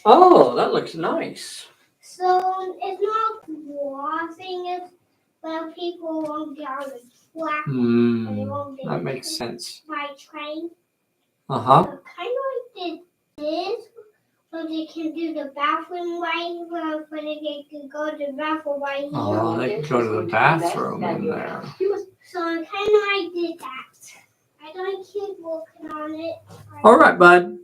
Oh, that looks nice. So it's not glossing it, but people won't get on the track and they won't get That makes sense. by train. Uh-huh. So kind of like this, so they can do the bathroom right here, but they can go to the bathroom right here. Oh, they can go to the bathroom in there. So I kind of like did that. I don't keep working on it. All right, bud.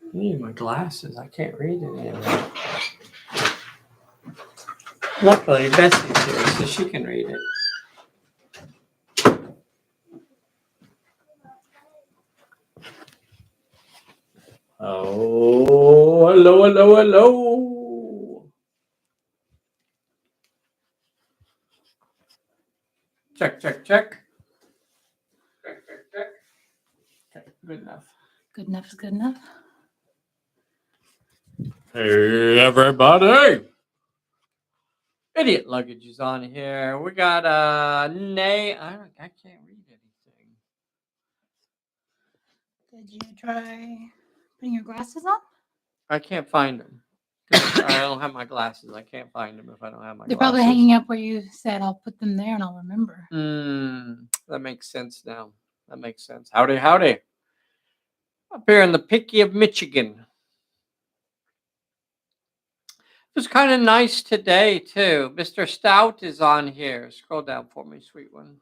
I need my glasses. I can't read any of it. Luckily, Bessy's here, so she can read it. Oh, hello, hello, hello. Check, check, check. Check, check, check. Okay, good enough. Good enough is good enough. Hey, everybody. Idiot luggage is on here. We got Nay. I can't read anything. Did you try putting your glasses on? I can't find them. I don't have my glasses. I can't find them if I don't have my They're glasses. probably hanging up where you said I'll put them there and I'll remember. That makes sense now. That makes sense. Howdy, howdy. Up here in the Picky of Michigan. It was kind of nice today, too. Mr. Stout is on here. Scroll down for me, sweet one.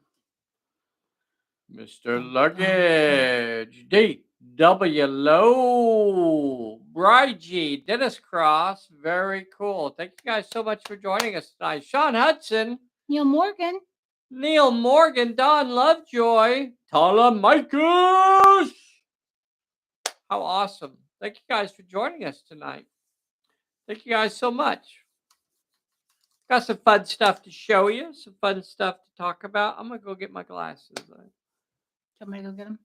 Mr. Luggage. D.W. Low. Brygie. Dennis Cross. Very cool. Thank you guys so much for joining us tonight. Sean Hudson. Neil Morgan. Neil Morgan. Don Lovejoy. Talamicus. How awesome. Thank you guys for joining us tonight. Thank you guys so much. Got some fun stuff to show you, some fun stuff to talk about. I'm going to go get my glasses. Want me to go get them?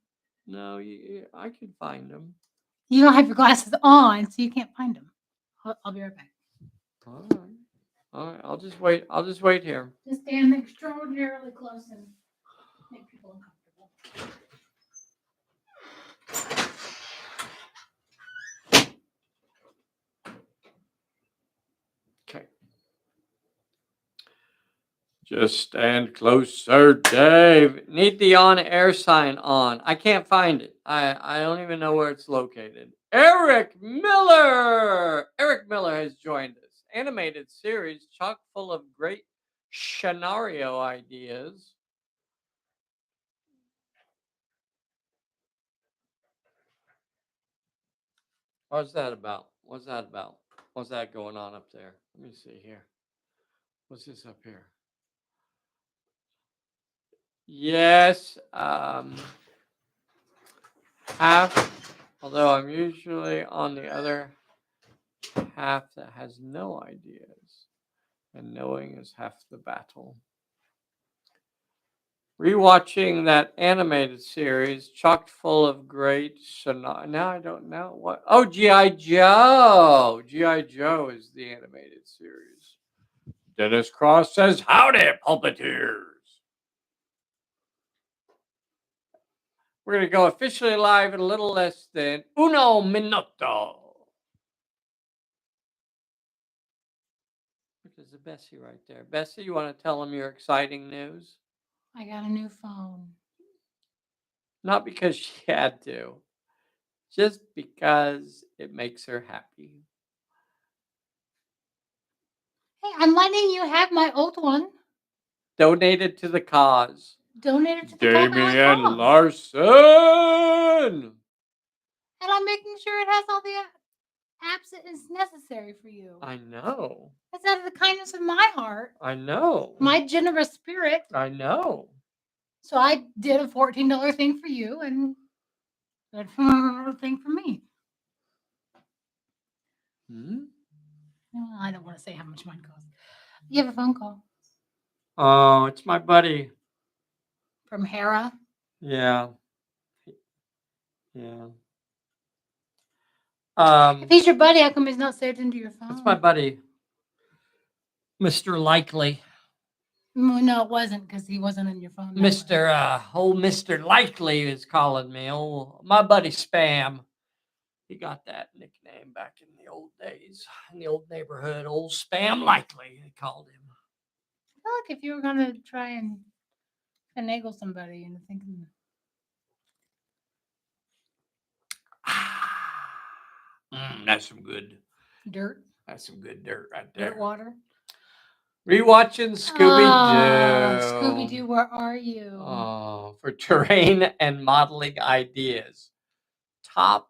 No, I can find them. You don't have your glasses on, so you can't find them. I'll be right back. All right. I'll just wait. I'll wait here. Just stand extraordinarily close and make people uncomfortable. Okay. Just stand closer, Dave. Need the on-air sign on. I can't find it. I don't even know where it's located. Eric Miller! Eric Miller has joined us. Animated series chock full of great scenario ideas. What's that about? What's that going on up there? Let me see here. What's this up here? Yes, half, although I'm usually on the other half that has no ideas, and knowing is half the battle. Rewatching that animated series, chock full of great now I don't know what. Oh, G.I. Joe. G.I. Joe is the animated series. Dennis Cross says, howdy, pulpiteers. We're going to go officially live in a little less than uno minuto. There's a Bessy right there. Bessy, you want to tell them your exciting news? I got a new phone. Not because she had to, just because it makes her happy. Hey, I'm letting you have my old one. Donated to the cause. Donated to the Damian cause. Larson. And I'm making sure it has all the apps that is necessary for you. I know. That's out of the kindness of my heart. I know. My generous spirit. I know. So I did a $14 thing for you and a thing for me. I don't want to say how much mine costs. You have a phone call. Oh, it's my buddy. From Hera? Yeah. If he's your buddy, how come he's not saved into your phone? That's my buddy, Mr. Likely. No, it wasn't because he wasn't on your phone. That way. Mr. Likely is calling me. Oh, my buddy Spam. He got that nickname back in the old days, in the old neighborhood. Old Spam Likely, they called him. I feel like if you were gonna try and finagle somebody into thinking That's some good. dirt, That's some good dirt right there. dirt water. Rewatching Scooby-Doo. Scooby-Doo, where are you? Oh, for terrain and modeling ideas. Top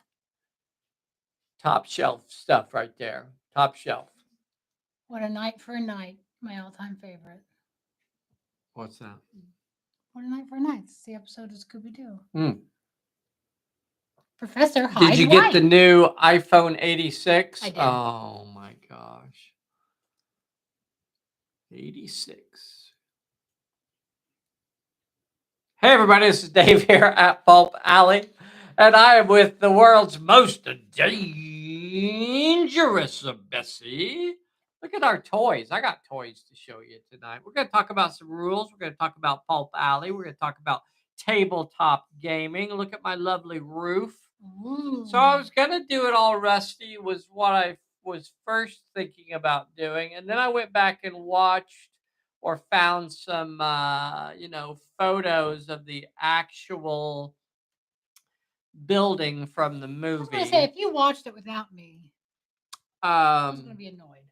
shelf stuff right there. Top shelf. What a Night for a Night, my all-time favorite. What's that? What a Night for a Night. It's the episode of Scooby-Doo. Mm. Professor Hyde Did you White. get the new iPhone 86? I did. Oh my gosh. 86. Hey everybody, this is Dave here at Pulp Alley, and I am with the world's most dangerous Bessy. Look at our toys. I got toys to show you tonight. We're going to talk about some rules. We're going to talk about Pulp Alley. We're going to talk about tabletop gaming. Look at my lovely roof. Ooh. So I was going to do it all rusty was what I was first thinking about doing. And then I went back and watched or found some, photos of the actual building from the I was movie. going to say, if you watched it without me, I was going to be annoyed.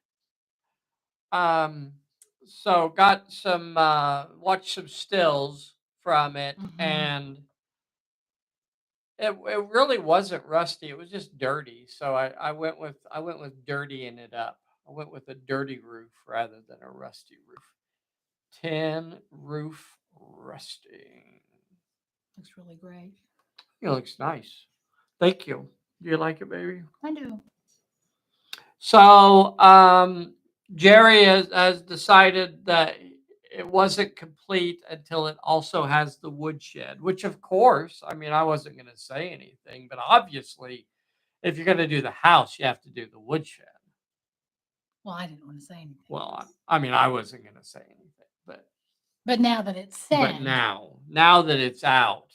So got some, watched some stills from it, and it really wasn't rusty. It was just dirty. So I went with dirtying it up. I went with a dirty roof rather than a rusty roof. Tin roof rusting. Looks really great. It looks nice. Thank you. Do you like it, baby? I do. So Jerry has decided that it wasn't complete until it also has the woodshed, which of course, I mean, I wasn't going to say anything, but obviously, if you're going to do the house, you have to do the woodshed. Well, I didn't want to say anything. Well, I mean, I wasn't going to say anything, but now that it's said. But now that it's out,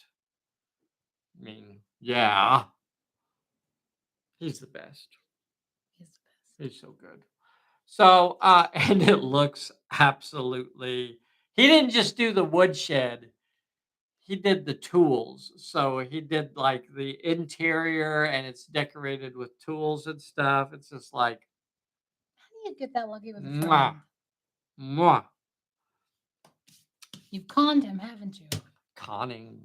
I mean, yeah, he's the best. He's so good. So, and it looks absolutely, he didn't just do the woodshed, he did the tools. So he did like the interior and it's decorated with tools and stuff. It's just like, how do you get that lucky with a friend? Mwah. You've conned him, haven't you? Conning.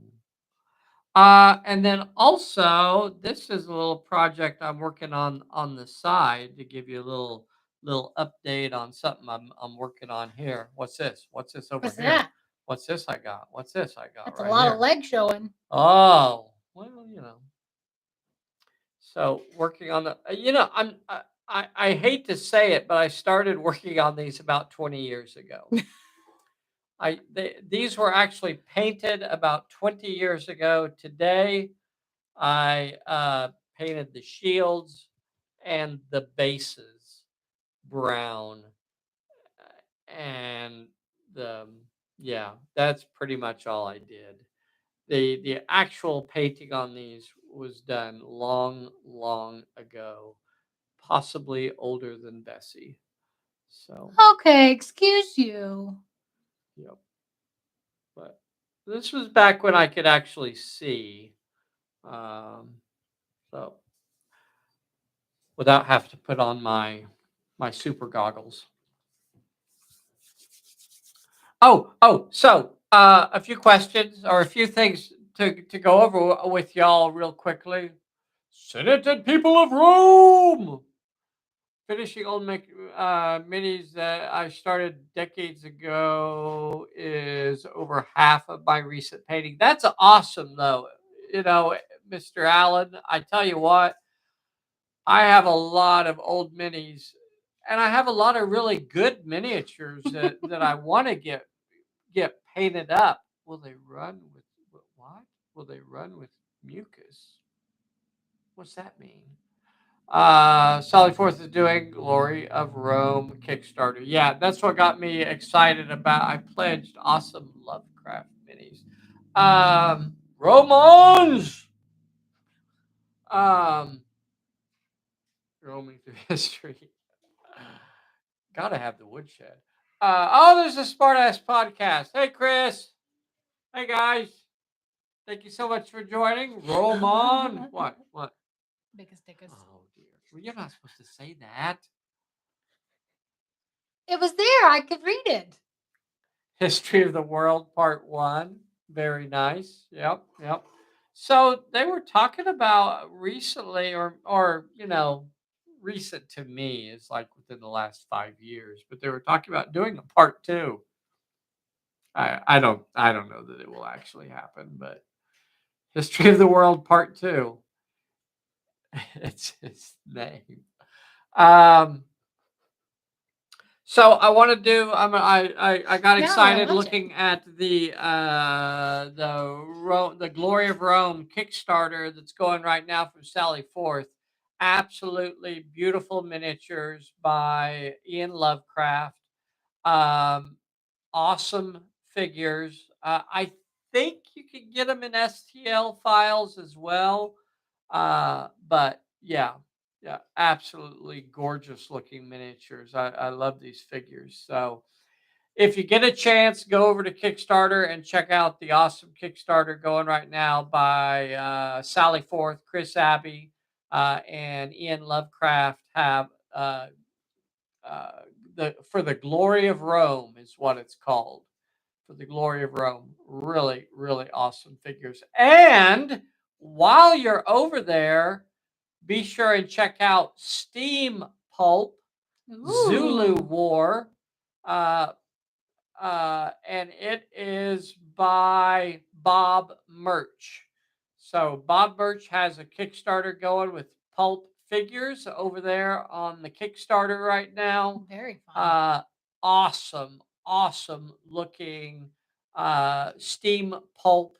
And then also, this is a little project I'm working on the side to give you a little update on something I'm working on here. What's this? What's this over What's here? that? What's this I got? What's this I got? That's right a lot here? of leg showing. Oh, well, So working on the, I hate to say it, but I started working on these about 20 years ago. These were actually painted about 20 years ago. Today, I painted the shields and the bases brown, and that's pretty much all I did. The actual painting on these was done long ago, possibly older than Bessy. So okay, excuse you. Yep. But this was back when I could actually see. So without having to put on my super goggles. So a few questions or a few things to go over with y'all real quickly. Senate and people of Rome. Finishing old minis that I started decades ago is over half of my recent painting. That's awesome, though. Mr. Allen, I tell you what, I have a lot of old minis, and I have a lot of really good miniatures that I want to get painted up. Will they run with what? Will they run with mucus? What's that mean? Sally Forth is doing Glory of Rome Kickstarter. Yeah, that's what got me excited about. I pledged awesome Lovecraft minis. Romans. Um, Roaming through history. Gotta have the woodshed. There's a smart ass podcast. Hey, Chris. Hey, guys. Thank you so much for joining. Roman. What? What? Biggest stickers. Oh, dear. Well, you're not supposed to say that. It was there. I could read it. History of the World, Part 1. Very nice. Yep, yep. So they were talking about recently, or recent to me is like within the last 5 years, but they were talking about doing a part 2. I don't know that it will actually happen, but History of the World Part 2. It's his name. So I want to do. I got Yeah, excited watch it. looking at the Glory of Rome Kickstarter that's going right now from Sally Forth. Absolutely beautiful miniatures by Ian Lovecraft. Um, awesome figures. I think you can get them in STL files as well. But yeah, yeah, absolutely gorgeous looking miniatures. I love these figures. So if you get a chance, go over to Kickstarter and check out the awesome Kickstarter going right now by Sally Forth, Chris Abbey, and Ian Lovecraft have uh, for the Glory of Rome is what it's called. For the Glory of Rome, really, really awesome figures. And while you're over there, be sure and check out Steam Pulp, Zulu Ooh. War, uh, and it is by Bob Murch. So Bob Murch has a Kickstarter going with Pulp figures over there on the Kickstarter right now. Very fun. Awesome, awesome looking Steam Pulp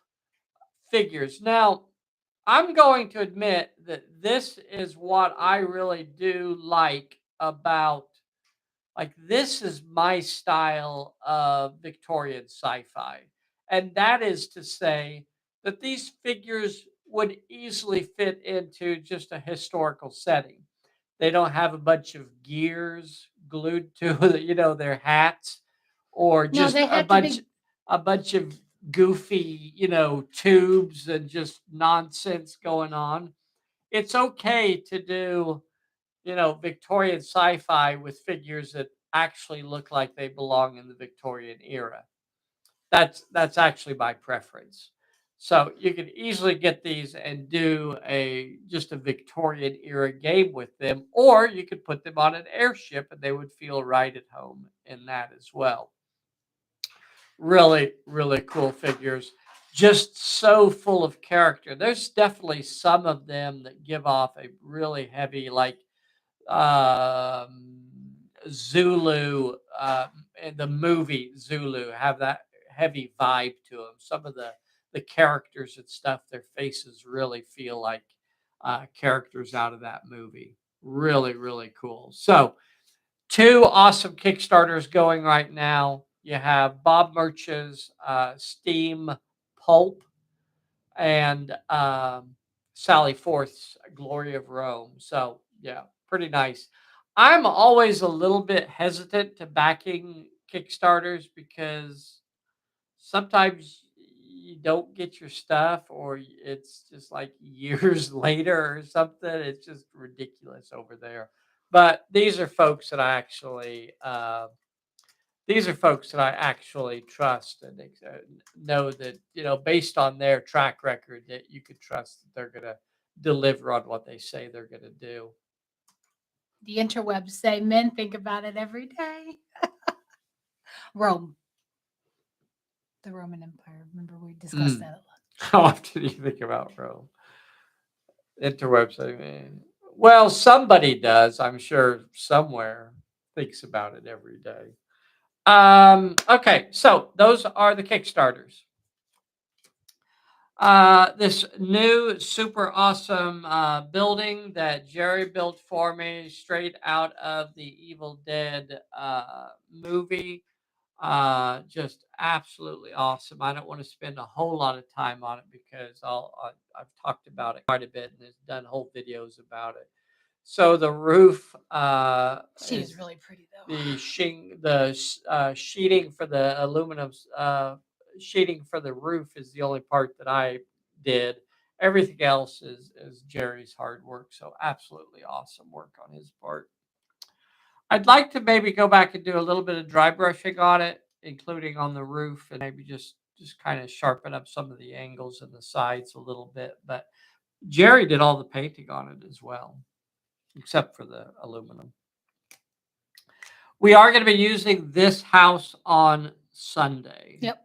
figures. Now, I'm going to admit that this is what I really do like about, like, this is my style of Victorian sci-fi. And that is to say that these figures would easily fit into just a historical setting. They don't have a bunch of gears glued to their hats, or No, just they a have to bunch be. a bunch of goofy, tubes and just nonsense going on. It's okay to do, Victorian sci-fi with figures that actually look like they belong in the Victorian era. That's actually my preference. So you can easily get these and do a Victorian era game with them, or you could put them on an airship and they would feel right at home in that as well. Really, really cool figures. Just so full of character. There's definitely some of them that give off a really heavy, like um, Zulu, in the movie Zulu, have that heavy vibe to them. Some of the characters and stuff, their faces really feel like characters out of that movie. Really, really cool. So, two awesome Kickstarters going right now. You have Bob Murch's Steam Pulp and Sally Forth's Glory of Rome. So, yeah, pretty nice. I'm always a little bit hesitant to backing Kickstarters because sometimes you don't get your stuff, or it's just like years later or something. It's just ridiculous over there. But these are folks that I actually trust and know that, based on their track record, that you could trust that they're going to deliver on what they say they're going to do. The interwebs say men think about it every day. Rome, the Roman Empire. Remember we discussed that a lot. How often do you think about Rome? Interwebs, I mean, well, somebody does. I'm sure somewhere thinks about it every day. Okay, so those are the Kickstarters. This new super awesome building that Jerry built for me, straight out of the Evil Dead movie. Just absolutely awesome. I don't want to spend a whole lot of time on it because I've talked about it quite a bit and has done whole videos about it. So the roof She is is really pretty though. the sheeting for the aluminum sheeting for the roof is the only part that I did. Everything else is Jerry's hard work. So absolutely awesome work on his part. I'd like to maybe go back and do a little bit of dry brushing on it, including on the roof, and maybe just kind of sharpen up some of the angles and the sides a little bit. But Jerry did all the painting on it as well, except for the aluminum. We are going to be using this house on Sunday. Yep.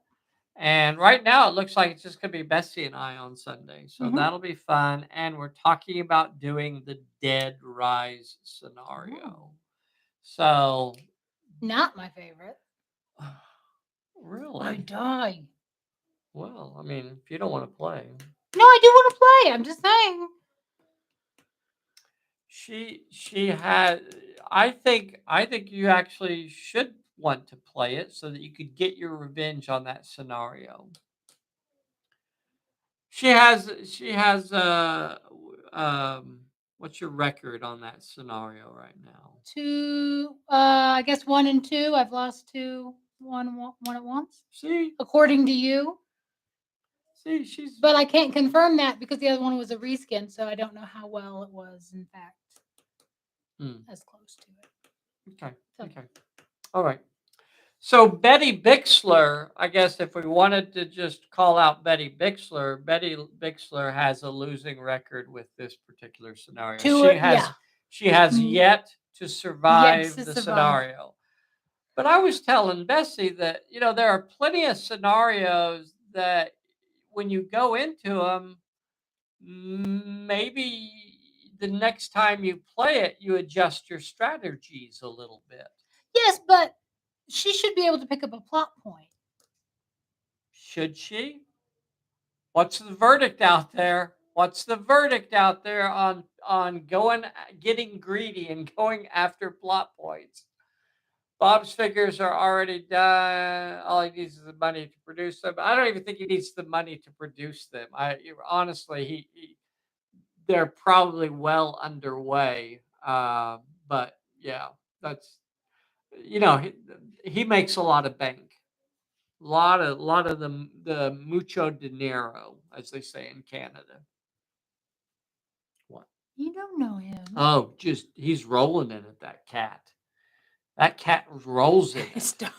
And right now it looks like it's just going to be Bessy and I on Sunday. So Mhm. that'll be fun. And we're talking about doing the Dead Rise scenario. So, Not my favorite. I really? die. Well, I mean, if you don't want to play, No, I do want to play. I'm just saying. she had. I think you actually should want to play it so that you could get your revenge on that scenario. She has what's your record on that scenario right now? Two, I guess 1 and 2. I've lost two, one at once, See, according to you. she's But I can't confirm that because the other one was a reskin, so I don't know how well it was, in fact, as close to it. okay. So- Okay. All right. So Betty Bixler, I guess if we wanted to just call out Betty Bixler has a losing record with this particular scenario. She has Mhm. yet to survive to the survive. scenario. But I was telling Bessie that, there are plenty of scenarios that when you go into them, maybe the next time you play it, you adjust your strategies a little bit. Yes, but she should be able to pick up a plot point. Should she? What's the verdict out there? What's the verdict out there on getting greedy and going after plot points? Bob's figures are already done. All he needs is the money to produce them. I don't even think he needs the money to produce them. Honestly, they're probably well underway. But yeah, that's he makes a lot of bank. Lot of the mucho dinero, as they say in Canada. What? You don't know him. Oh, just he's rolling in it. That cat. That cat rolls in it. Stop.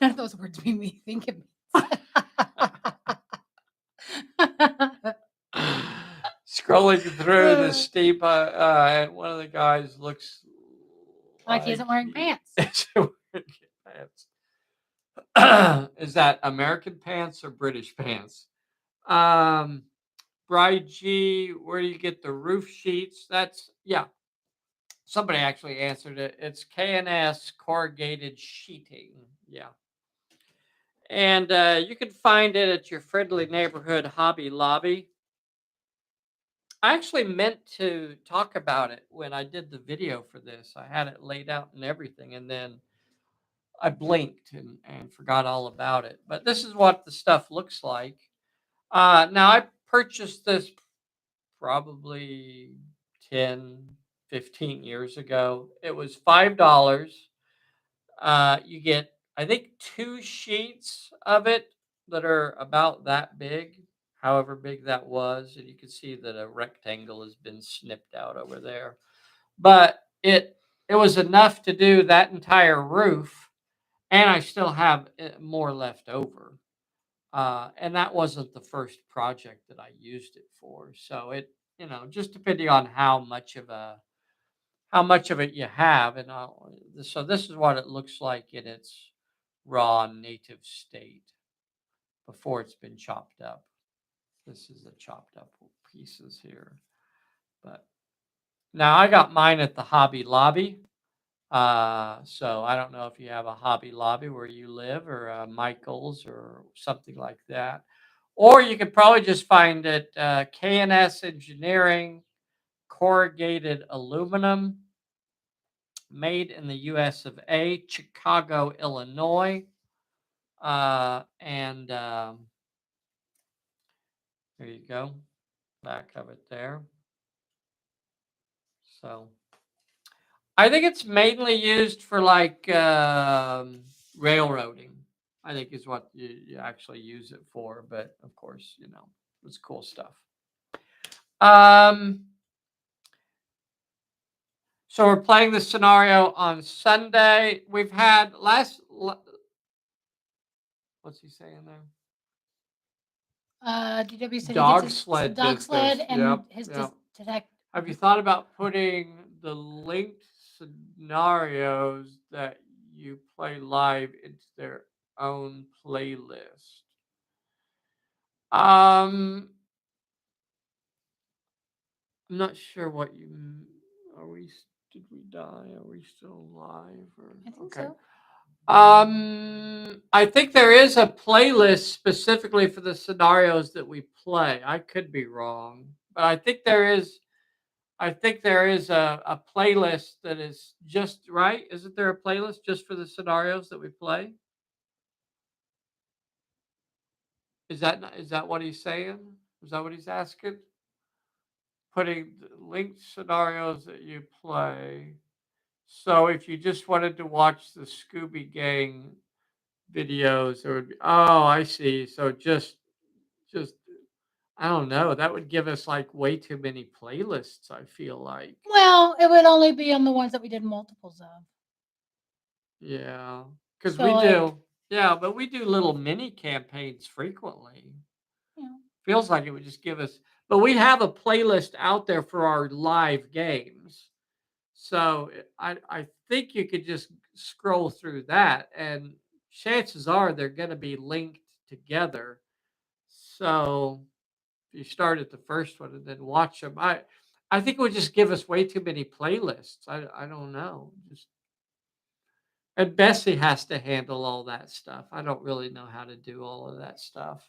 None of those words made me think of Scrolling through the steep, and one of the guys looks like he isn't wearing pants. Pants. Is that American pants or British pants? Bride G, where do you get the roof sheets? Somebody actually answered it. It's K&S corrugated sheeting. Yeah. And you can find it at your friendly neighborhood Hobby Lobby. I actually meant to talk about it when I did the video for this. I had it laid out and everything, and then I blinked and forgot all about it. But this is what the stuff looks like. Now, I purchased this probably 10, 15 years ago. It was $5. You get, I think, 2 sheets of it that are about that big, however big that was. And you can see that a rectangle has been snipped out over there. But it was enough to do that entire roof, and I still have more left over. And that wasn't the first project that I used it for. So just depending on how much of it you have, and so this is what it looks like in its raw native state before it's been chopped up. This is the chopped up pieces here. But now I got mine at the Hobby Lobby. So I don't know if you have a Hobby Lobby where you live or Michael's or something like that. Or you could probably just find it K&S Engineering, corrugated aluminum, made in the US of A, Chicago, Illinois. And there you go, back of it there. So I think it's mainly used for like railroading. I think is what you actually use it for. But of course, it's cool stuff. So we're playing the scenario on Sunday. We've had what's he saying there? DW said Dog he gets sled dog sled business. and Yep, his yep. detect. Have you thought about putting the linked scenarios that you play live into their own playlist? I'm not sure what you. Are we? Did we die? Are we still alive? I think so. I think there is a playlist specifically for the scenarios that we play. I could be wrong, but I think there is. I think there is a playlist that is just right. Isn't there a playlist just for the scenarios that we play? Is that what he's saying? Is that what he's asking? Putting the linked scenarios that you play. So if you just wanted to watch the Scooby Gang videos, there would be. Oh, I see. So just I don't know. That would give us like way too many playlists. I feel like. Well, it would only be on the ones that we did multiples of. Yeah, because So, we like, do. Yeah, but we do little mini campaigns frequently. Feels like it would just give us. But we have a playlist out there for our live games. So I think you could just scroll through that, and chances are they're going to be linked together. So if you start at the first one and then watch them, I think it would just give us way too many playlists. I don't know. And Bessy has to handle all that stuff. I don't really know how to do all of that stuff.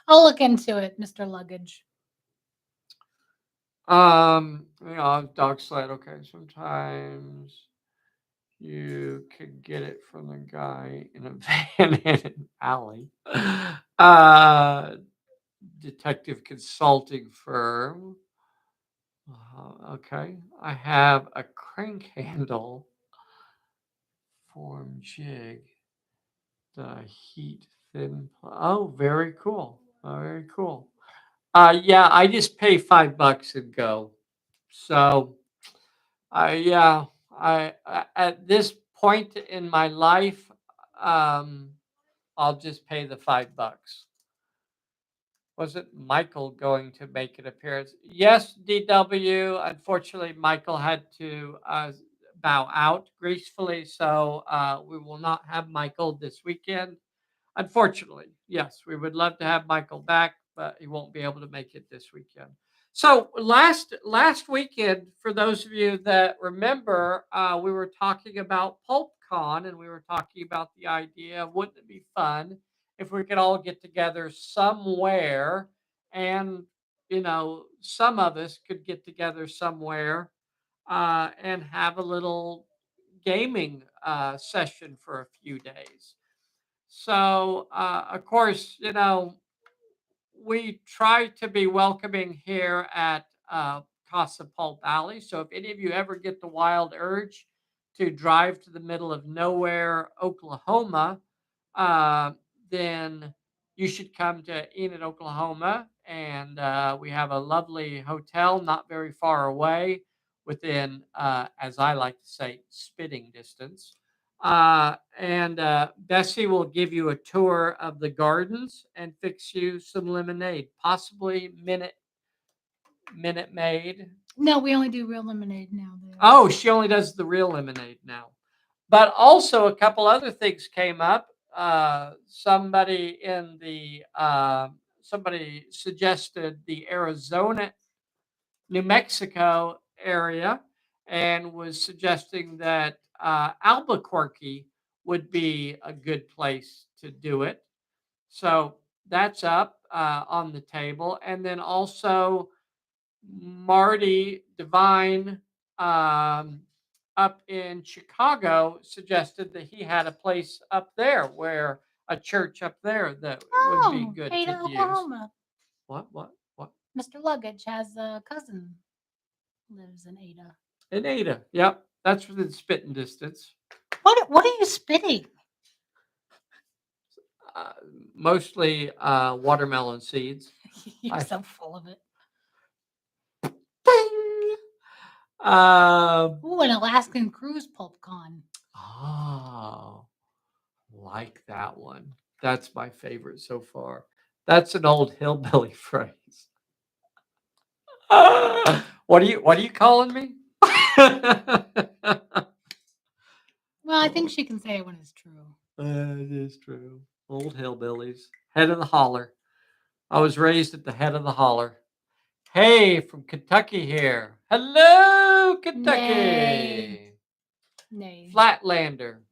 I'll look into it, Mr. Luggage. Dog sled. Okay, sometimes you could get it from the guy in a van in an alley. Detective consulting firm. Okay, I have a crank handle form jig. The heat thin. Oh, very cool. Very cool. Yeah, I just pay $5 and go. So, yeah, at this point in my life, um, I'll just pay the $5. Wasn't Michael going to make an appearance? Yes, DW. Unfortunately, Michael had to bow out gracefully, so we will not have Michael this weekend. Unfortunately, yes, we would love to have Michael back, but he won't be able to make it this weekend. So last weekend, for those of you that remember, we were talking about PulpCon, and we were talking about the idea of wouldn't it be fun if we could all get together somewhere, and some of us could get together somewhere and have a little gaming session for a few days. So, of course, we try to be welcoming here at Casa Pulp Alley. So, if any of you ever get the wild urge to drive to the middle of nowhere, Oklahoma, uh, then you should come to Enid, Oklahoma. And we have a lovely hotel not very far away, within, as I like to say, spitting distance. And Bessie will give you a tour of the gardens and fix you some lemonade, possibly Minute Maid. No, we only do real lemonade now. Oh, she only does the real lemonade now. But also a couple other things came up. Somebody suggested the Arizona, New Mexico area, and was suggesting that Albuquerque would be a good place to do it. So that's up. on the table. And then also Marty Devine up in Chicago suggested that he had a place up there where a church up there that would be good Ada, to use. Oklahoma. What? Mr. Luggage has a cousin lives in Ada. In Ada. Yep. That's within spitting distance. What are you spitting? Mostly watermelon seeds. You're so full of it. Ding! Ooh, an Alaskan cruise pulp con. Oh, like that one. That's my favorite so far. That's an old hillbilly phrase. What are you calling me? Well, I think she can say it when it's true. It is true. Old hillbillies. Head of the holler. I was raised at the head of the holler. Hey, from Kentucky here. Hello, Kentucky. Nay. Flatlander.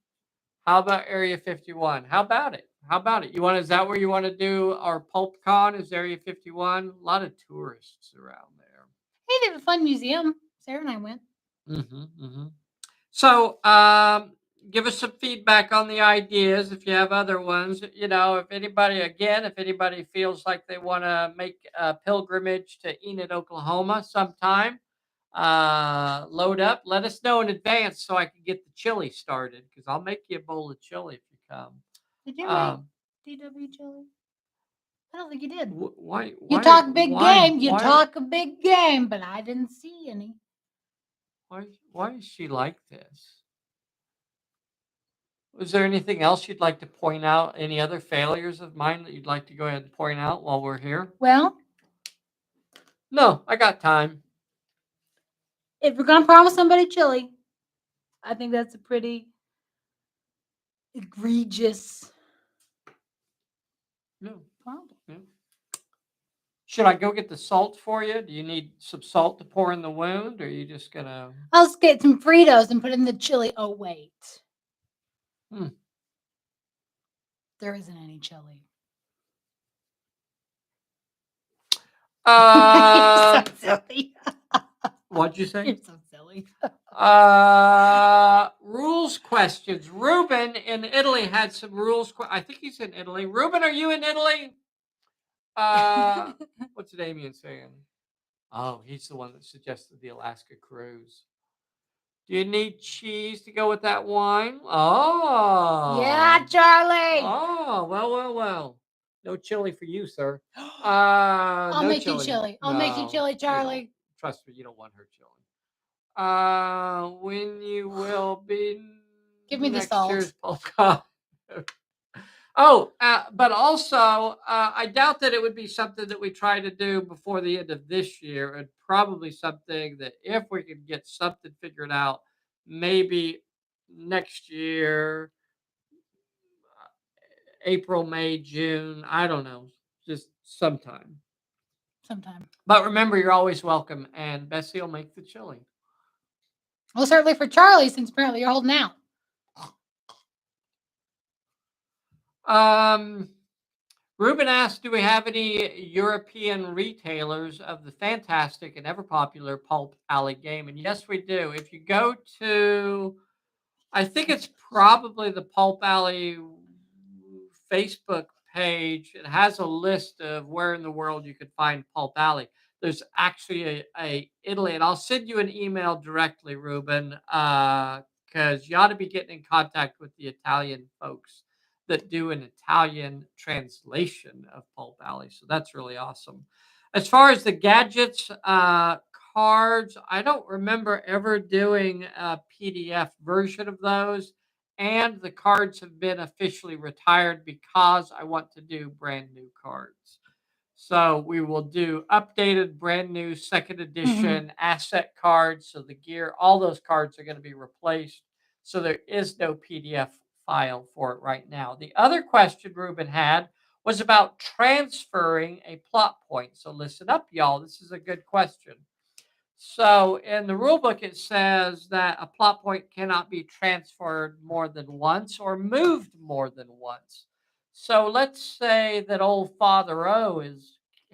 How about Area 51? How about it? Is that where you want to do our Pulp Con? Is Area 51? A lot of tourists around there. Hey, they have a fun museum. Sarah and I went. So, give us some feedback on the ideas if you have other ones. If anybody feels like they want to make a pilgrimage to Enid, Oklahoma sometime, load up. Let us know in advance so I can get the chili started, because I'll make you a bowl of chili if you come. Did you make DW chili? I don't think you did. Why? You talk big game. You talk a big game, but I didn't see any. Why is she like this? Was there anything else you'd like to point out? Any other failures of mine that you'd like to go ahead and point out while we're here? Well, no, I got time. If you're gonna promise somebody chili, I think that's a pretty egregious problem. Yeah. Should I go get the salt for you? Do you need some salt to pour in the wound, or are you just gonna? I'll just get some Fritos and put in the chili. Oh wait, there isn't any chili. You're so silly. What'd you say? You're so silly. Rules questions. Ruben in Italy had some rules. I think he's in Italy. Ruben, are you in Italy? What's Damien saying? Oh, he's the one that suggested the Alaska cruise. Do you need cheese to go with that wine? Oh. Yeah, Charlie. Oh, well. No chili for you, sir. I'll make you chili. I'll make you chili, Charlie. Trust me, you don't want her chili. When you will be Give me the salt. But also, I doubt that it would be something that we try to do before the end of this year, and probably something that if we could get something figured out, maybe next year, April, May, June, I don't know, just sometime. But remember, you're always welcome, and Bessy will make the chili. Well, certainly for Charlie, since apparently you're holding out. Ruben asked, do we have any European retailers of the fantastic and ever popular Pulp Alley game? And yes, we do. If you go to, I think it's probably the Pulp Alley Facebook page, it has a list of where in the world you could find Pulp Alley. There's actually a Italy, and I'll send you an email directly, Ruben, because you ought to be getting in contact with the Italian folks that do an Italian translation of Pulp Alley. So that's really awesome. As far as the gadgets, cards, I don't remember ever doing a PDF version of those. And the cards have been officially retired because I want to do brand new cards. So we will do updated, brand new second edition asset cards. So the gear, all those cards are going to be replaced. So there is no PDF file for it right now. The other question Ruben had was about transferring a plot point. So listen up, y'all. This is a good question. So in the rule book, it says that a plot point cannot be transferred more than once or moved more than once. So let's say that old Father O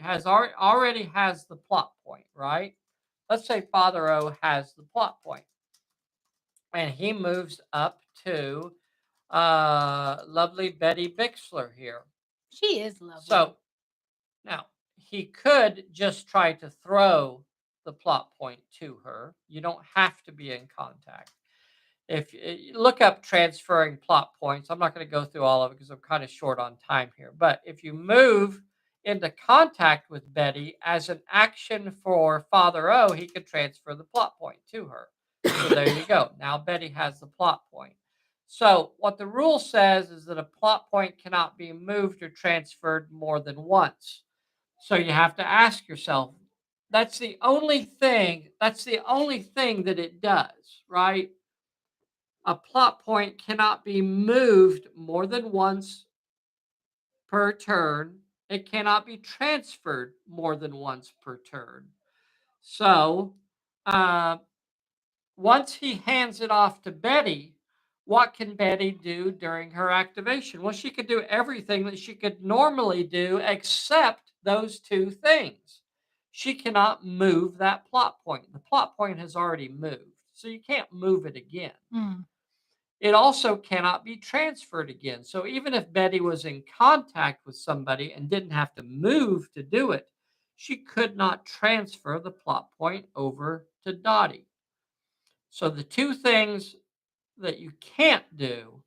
already has the plot point, right? Let's say Father O has the plot point, and he moves up to lovely Betty Bixler here. She is lovely. So now he could just try to throw the plot point to her. You don't have to be in contact. If you look up transferring plot points, I'm not going to go through all of it because I'm kind of short on time here. But if you move into contact with Betty as an action for Father O, he could transfer the plot point to her. So there you go. Now Betty has the plot point. So what the rule says is that a plot point cannot be moved or transferred more than once. So you have to ask yourself, that's the only thing that it does, right? A plot point cannot be moved more than once per turn. It cannot be transferred more than once per turn. So, once he hands it off to Betty, what can Betty do during her activation? Well, she could do everything that she could normally do except those two things. She cannot move that plot point. The plot point has already moved, so you can't move it again. It also cannot be transferred again. So even if Betty was in contact with somebody and didn't have to move to do it, she could not transfer the plot point over to Dottie. So the two things that you can't do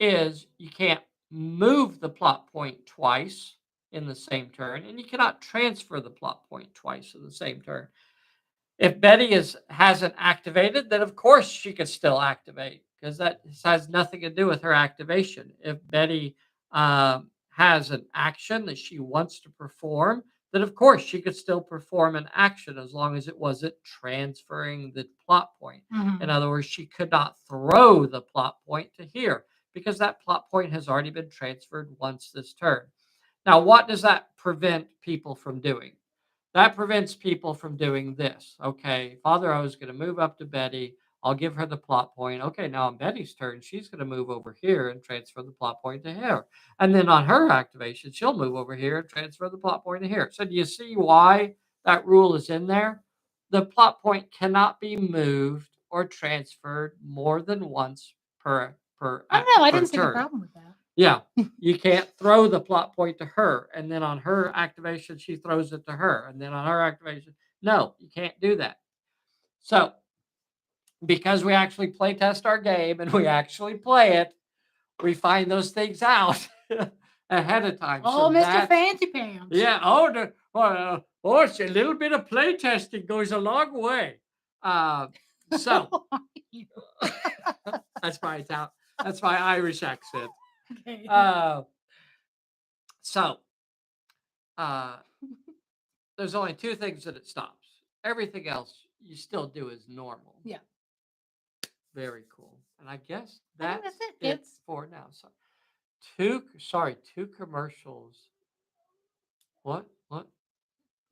is you can't move the plot point twice in the same turn, and you cannot transfer the plot point twice in the same turn. If Betty hasn't activated, then of course she could still activate because that has nothing to do with her activation. If Betty has an action that she wants to perform, then of course she could still perform an action as long as it wasn't transferring the plot point. In other words, she could not throw the plot point to here because that plot point has already been transferred once this turn. Now, what does that prevent people from doing? That prevents people from doing this. Okay, Father O is going to move up to Betty. I'll give her the plot point. Okay, now on Betty's turn, she's going to move over here and transfer the plot point to her. And then on her activation, she'll move over here and transfer the plot point to here. So do you see why that rule is in there? The plot point cannot be moved or transferred more than once per I don't know. I per didn't see the turn. problem with that. Yeah, you can't throw the plot point to her, and then on her activation, she throws it to her, and then on her activation, no, you can't do that. So, because we actually play test our game and we actually play it, we find those things out ahead of time. Oh, So Mr. Fancy Pants. yeah. It's a little bit of play testing goes a long way. So that's my Irish accent. Okay. So, there's only two things that it stops. Everything else you still do as normal. Yeah. Very cool. And I guess I think that's that's it, it kids. for now. So, two commercials. What?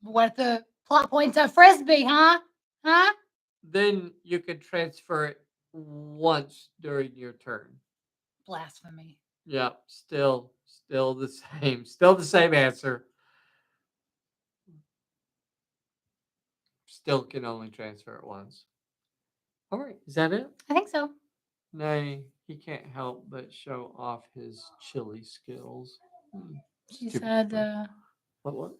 What the plot points of Frisbee, huh? Huh? Then you could transfer it once during your turn. Blasphemy. Yep. Still the same. Still the same answer. Still can only transfer it once. All right. Is that it? I think so. Nay, he can't help but show off his chili skills. She Stupid said, thing. What?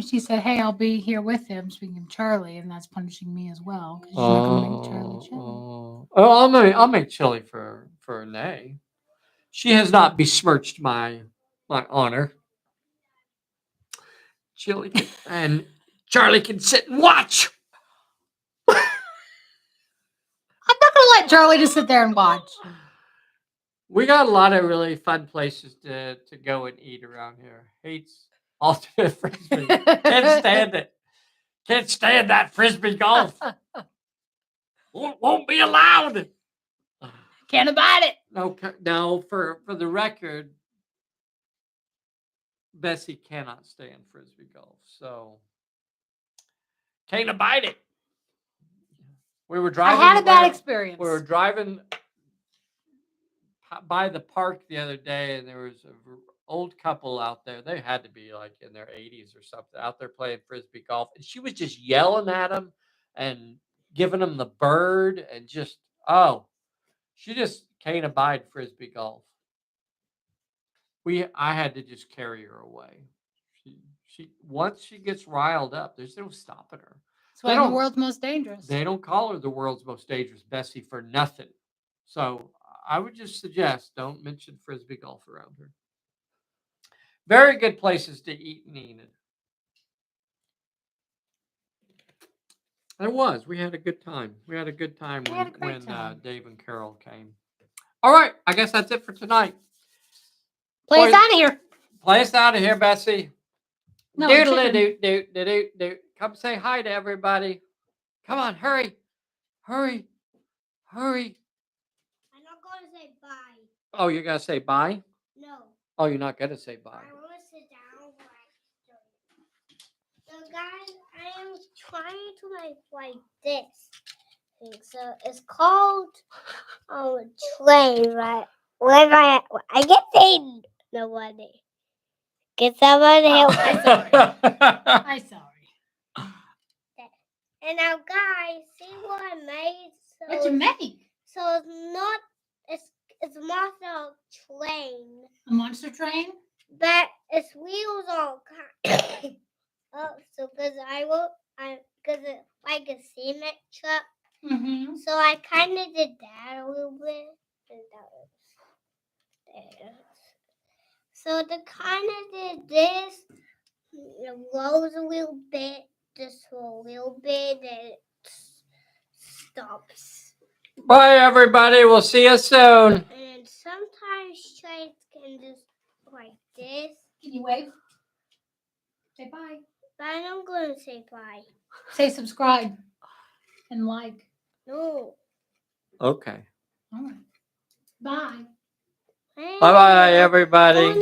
she said, hey, I'll be here with him, speaking of Charlie, and that's punishing me as well. Because she's not going to make Charlie chili. I'll make chili for Nay. She has not besmirched my honor. Chili and Charlie can sit and watch. I'm not going to let Charlie just sit there and watch. We got a lot of really fun places to go and eat around here. Hates ultimate frisbee. Can't stand it. Can't stand that frisbee golf. Won't be allowed. Can't abide it. No. For the record, Bessy cannot stand frisbee golf, so can't abide it. We were driving. I had a bad experience. We were driving by the park the other day, and there was an old couple out there. They had to be like in their 80s or something out there playing frisbee golf, and she was just yelling at them and giving them the bird, and just she just can't abide frisbee golf. I had to just carry her away. She once she gets riled up, there's no stopping her. That's why the world's most dangerous. They don't call her the world's most dangerous Bessie for nothing. So I would just suggest don't mention frisbee golf around her. Very good places to eat in Enid. There was. We had a good time. We had a good time when Dave and Carol came. All right. I guess that's it for tonight. Play us out of here. Play us out of here, Bessie. No, Doodle-a-doot-doot-doot-doot. Come say hi to everybody. Come on, hurry. Hurry. Hurry. I'm not going to say bye. Oh, you're going to say bye? No. Oh, you're not going to say bye. I want to sit down. So, guys, I am trying to like this thing. So, it's called train, right? When I get paid nobody. Get somebody help me. I'm sorry. And now, guys, see what I made? So, What you make? So it's a monster train. A monster train? But its wheels are so because it's like a cement truck. Mm-hmm. So I kind of did that a little bit. And that was there. So the kind of did this. It rolls a little bit, just for a little bit, and it stops. Bye, everybody. We'll see you soon. And sometimes trains can just like this. Can you wave? Say bye. But I'm going to say bye. Say subscribe and like. No. Okay. All right. Bye. Hey, Bye-bye, everybody.